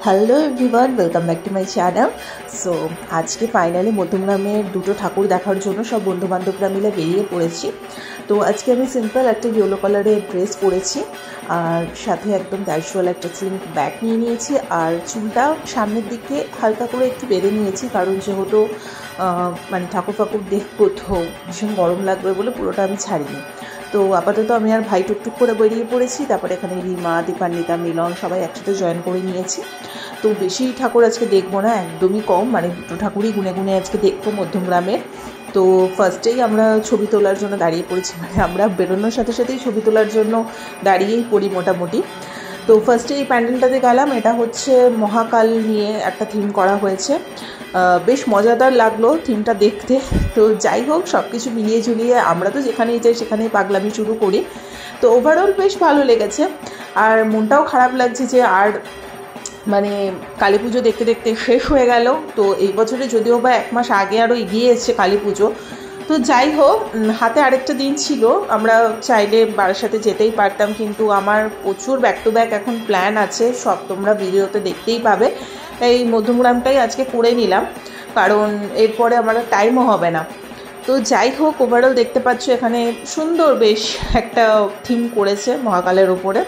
Hello everyone, welcome back to my channel. So আজকে finally মধ্যমগ্রামের দুটো ঠাকুর দেখার জন্য সব বন্ধুবান্ধবরা মিলে বেরিয়ে পড়েছি। তো আজকে আমি সিম্পল একটা ইয়েলো কালারের ড্রেস পরেছি, আর সাথে একদম ক্যাজুয়াল একটা স্লিং ব্যাগ নিয়ে নিয়েছি, আর চুলটা সামনের দিকে হালকা করে একটু বেঁধে নিয়েছি, কারণ যেহেতু মানে ঠাকুর ফাকুর দেখবো তো ভীষণ গরম লাগবে বলে পুরোটা আমি ছাড়িনি। তো আপাতত আমি আর ভাই টুকটুক করে বেরিয়ে পড়েছি। তারপরে এখানে রিমা, দীপান্বিতা, মিলন সবাই একসাথে জয়েন করে নিয়েছি। তো বেশি ঠাকুর আজকে দেখবো না, একদমই কম, মানে দুটো ঠাকুরই গুনে গুনে আজকে দেখবো মধ্যমগ্রামের। তো ফার্স্টেই আমরা ছবি তোলার জন্য দাঁড়িয়ে পড়েছি, মানে আমরা বেরোনোর সাথে সাথেই ছবি তোলার জন্য দাঁড়িয়েই পড়ি মোটামুটি। তো ফার্স্টে এই প্যান্ডেলটাতে গেলাম, এটা হচ্ছে মহাকাল নিয়ে একটা থিম করা হয়েছে। বেশ মজাদার লাগলো থিমটা দেখতে। তো যাই হোক, সব কিছু মিলিয়ে ঝুলিয়ে আমরা তো যেখানেই যাই সেখানেই পাগলামি শুরু করি। তো ওভারঅল বেশ ভালো লেগেছে, আর মনটাও খারাপ লাগছে যে আর মানে কালী পুজো দেখতে দেখতে শেষ হয়ে গেল। তো এই বছরে যদিও বা 1 মাস আগে আরও এগিয়ে এসছে কালী পুজো। তো যাই হোক, হাতে আরেকটা দিন ছিল, আমরা চাইলে বারাসাতে যেতেই পারতাম, কিন্তু আমার প্রচুর ব্যাক টু ব্যাক এখন প্ল্যান আছে, সব তোমরা ভিডিওতে দেখতেই পাবে। এই মধ্যমগ্রামটাই আজকে করে নিলাম, কারণ এরপরে আমার টাইমও হবে না। তো যাই হোক, ওভারঅল দেখতে পাচ্ছ এখানে সুন্দর বেশ একটা থিম করেছে মহাকালের ওপরে,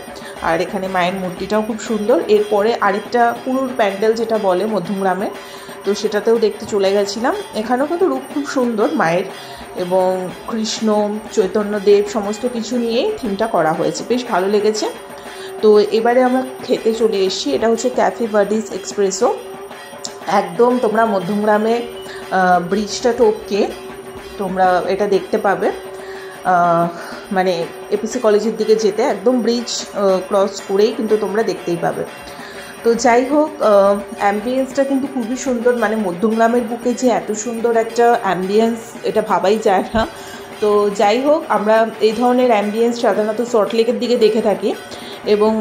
আর এখানে মায়ের মূর্তিটাও খুব সুন্দর। এরপরে আরেকটা পুরুর প্যান্ডেল যেটা বলে মধ্যমগ্রামে, তো সেটাতেও দেখতে চলে গেছিলাম। এখানেও কিন্তু রূপ খুব সুন্দর মায়ের, এবং কৃষ্ণ, চৈতন্যদেব সমস্ত কিছু নিয়েই থিমটা করা হয়েছে, বেশ ভালো লেগেছে। তো এবারে আমরা খেতে চলে এসেছি, এটা হচ্ছে ক্যাফে ভার্ডিস এক্সপ্রেসো। একদম তোমরা মধ্যমগ্রামে ব্রিজটা টপকে তোমরা এটা দেখতে পাবে, মানে এপিসি কলেজের দিকে যেতে একদম ব্রিজ ক্রস করেই কিন্তু তোমরা দেখতেই পাবে। তো যাই হোক, অ্যাম্বিয়েন্সটা কিন্তু খুবই সুন্দর, মানে মধ্যমগ্রামের বুকে যে এত সুন্দর একটা অ্যাম্বিয়েন্স এটা ভাবাই যায় না। তো যাই হোক, আমরা এই ধরনের অ্যাম্বিয়েন্স সাধারণত সল্টলেকের দিকে দেখে থাকি, এবং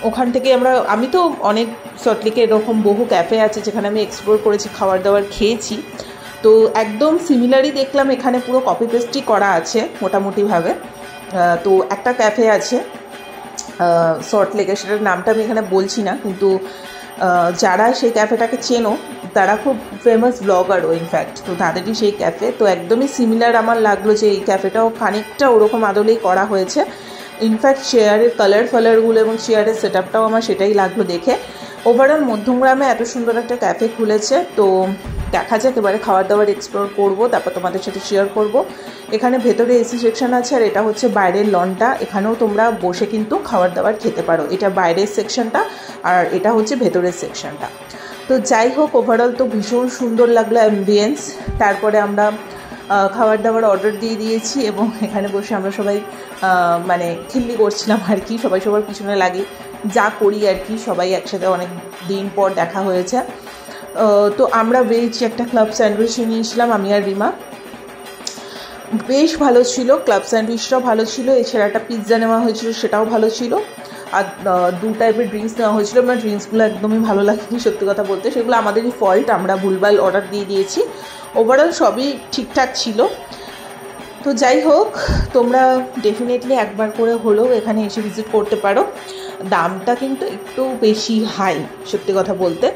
ওখান থেকে আমি তো অনেক সল্টলেকে এরকম বহু ক্যাফে আছে যেখানে আমি এক্সপ্লোর করেছি, খাবার দাবার খেয়েছি। তো একদম সিমিলারই দেখলাম, এখানে পুরো কপি পেস্টই করা আছে মোটামুটিভাবে। তো একটা ক্যাফে আছে সল্টলেকে, সেটার নামটা আমি এখানে বলছি না, কিন্তু যারা সেই ক্যাফেটাকে চেনো তারা খুব ফেমাস ব্লগারও ইনফ্যাক্ট, তো তাদেরই সেই ক্যাফে। তো একদমই সিমিলার আমার লাগলো যে এই ক্যাফেটাও খানিকটা ওরকম আদলেই করা হয়েছে। ইনফ্যাক্ট চেয়ারের কালারগুলো এবং চেয়ারের সেট আপটাও আমার সেটাই লাগলো দেখে। ওভারঅল মধ্যমগ্রামে এত সুন্দর একটা ক্যাফে খুলেছে, তো দেখা যাক, এবারে খাবার দাবার এক্সপ্লোর করবো, তারপর তোমাদের সাথে শেয়ার করব। এখানে ভেতরে এসি সেকশন আছে, আর এটা হচ্ছে বাইরের লনটা, এখানেও তোমরা বসে কিন্তু খাবার দাবার খেতে পারো। এটা বাইরের সেকশনটা, আর এটা হচ্ছে ভেতরের সেকশনটা। তো যাই হোক, ওভারঅল তো ভীষণ সুন্দর লাগলো অ্যাম্বিয়েন্স। তারপরে আমরা খাবার দাবার অর্ডার দিয়ে দিয়েছি, এবং এখানে বসে আমরা সবাই মানে খিল্লি করছিলাম আর কি, সবাই সবার পিছনে লাগে যা করি আর কি, সবাই একসাথে অনেক দিন পর দেখা হয়েছে। তো আমরা ভেজ একটা ক্লাব স্যান্ডউইচ নিয়েছিলাম আমি আর রিমা, বেশ ভালো ছিল, ক্লাব স্যান্ডউইচটাও ভালো ছিল। এছাড়া একটা পিৎজা নেওয়া হয়েছিল, সেটাও ভালো ছিল। আর 2 টাইপের ড্রিঙ্কস নেওয়া হয়েছিল। আমার ড্রিঙ্কসগুলো একদমই ভালো লাগেনি সত্যি কথা বলতে, সেগুলো আমাদেরই ফল্ট, আমরা ভুলভাল অর্ডার দিয়ে দিয়েছি। ওভারঅল সবই ঠিকঠাক ছিল। তো যাই হোক, তোমরা ডেফিনেটলি একবার করে হলেও এখানে এসে ভিজিট করতে পারো। দামটা কিন্তু একটু বেশি হাই সত্যি কথা বলতে।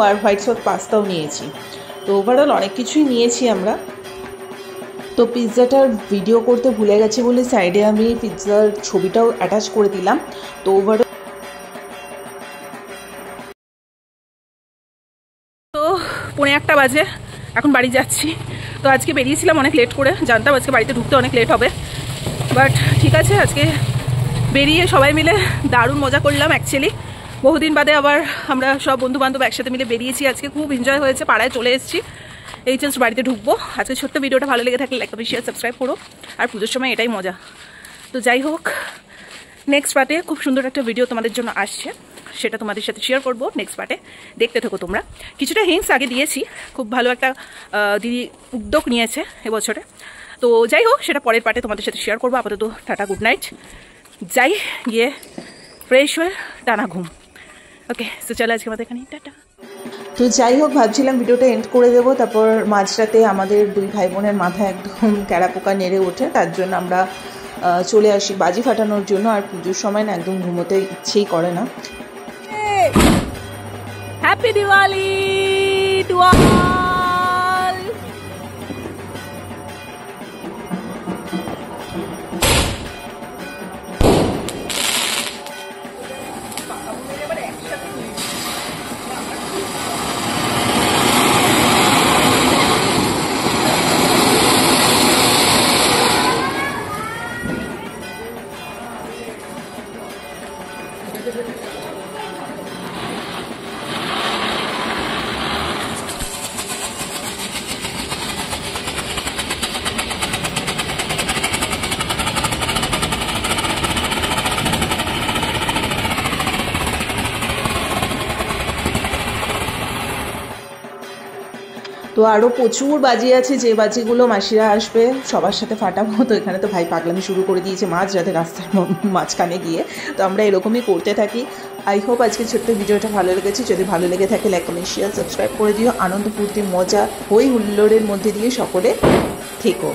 আর হোয়াইট সস পাস্তাও নিয়েছি। তো ওভারঅল অনেক কিছুই নিয়েছি আমরা। তো পিৎজাটার ভিডিও করতে ভুলে গেছি বলে সাইডে আমি পিৎজার ছবিটাও অ্যাটাচ করে দিলাম। তো ওভারঅল তো 1:45 বাজে, এখন বাড়ি যাচ্ছি। তো আজকে বেরিয়েছিলাম অনেক লেট করে, জানতাম আজকে বাড়িতে ঢুকতে অনেক লেট হবে, বাট ঠিক আছে, আজকে বেরিয়ে সবাই মিলে দারুণ মজা করলাম। অ্যাকচুয়ালি বহুদিন বাদে আবার আমরা সব বন্ধুবান্ধব একসাথে মিলে বেরিয়েছি, আজকে খুব এনজয় হয়েছে। পাড়ায় চলে এসেছি, এই জাস্ট বাড়িতে ঢুকবো। আজকে ছোট্ট ভিডিওটা ভালো লেগে থাকলে লাইক কমেন্ট শেয়ার সাবস্ক্রাইব করো, আর পুজোর সময় এটাই মজা। তো যাই হোক, নেক্সট পার্টে খুব সুন্দর একটা ভিডিও তোমাদের জন্য আসছে, সেটা তোমাদের সাথে শেয়ার করবো নেক্সট পার্টে, দেখতে থাকো তোমরা। কিছুটা হিন্টস আগে দিয়েছি, খুব ভালো একটা দিদি উদ্যোগ নিয়েছে এবছরে। তো যাই হোক, সেটা পরের পার্টে তোমাদের সাথে শেয়ার করবো। আপাতত টাটা, গুড নাইট, যাই গিয়ে ফ্রেশ হয়ে টানা ঘুম। ওকে, তো চলো আজকে আমাদের এখানে টাটা। তো যাই হোক, ভাবছিলাম ভিডিওটা এন্ড করে দেবো, তারপর মাঝরাতে আমাদের 2 ভাই বোনের মাথায় একদম ক্যাড়াপোকা নেড়ে ওঠে, তার জন্য আমরা চলে আসি বাজি ফাটানোর জন্য। আর পুজোর সময় না একদম ঘুমোতে ইচ্ছেই করে না। Happy Diwali to all. তো আরও প্রচুর বাজি আছে, যে বাজিগুলো মাসিরা আসবে সবার সাথে ফাটাবো। তো এখানে তো ভাই পাগলামি শুরু করে দিয়েছে মাঝ রাতে রাস্তার মাঝখানে গিয়ে। তো আমরা এরকমই করতে থাকি। আই হোপ আজকে ছোট্ট ভিডিওটা ভালো লেগেছে। যদি ভালো লেগে থাকে লাইক কমেন্ট শেয়ার সাবস্ক্রাইব করে দিও। আনন্দ ফুর্তি মজা হই হুল্লোড়ের মধ্যে দিয়ে সকলে থেকো।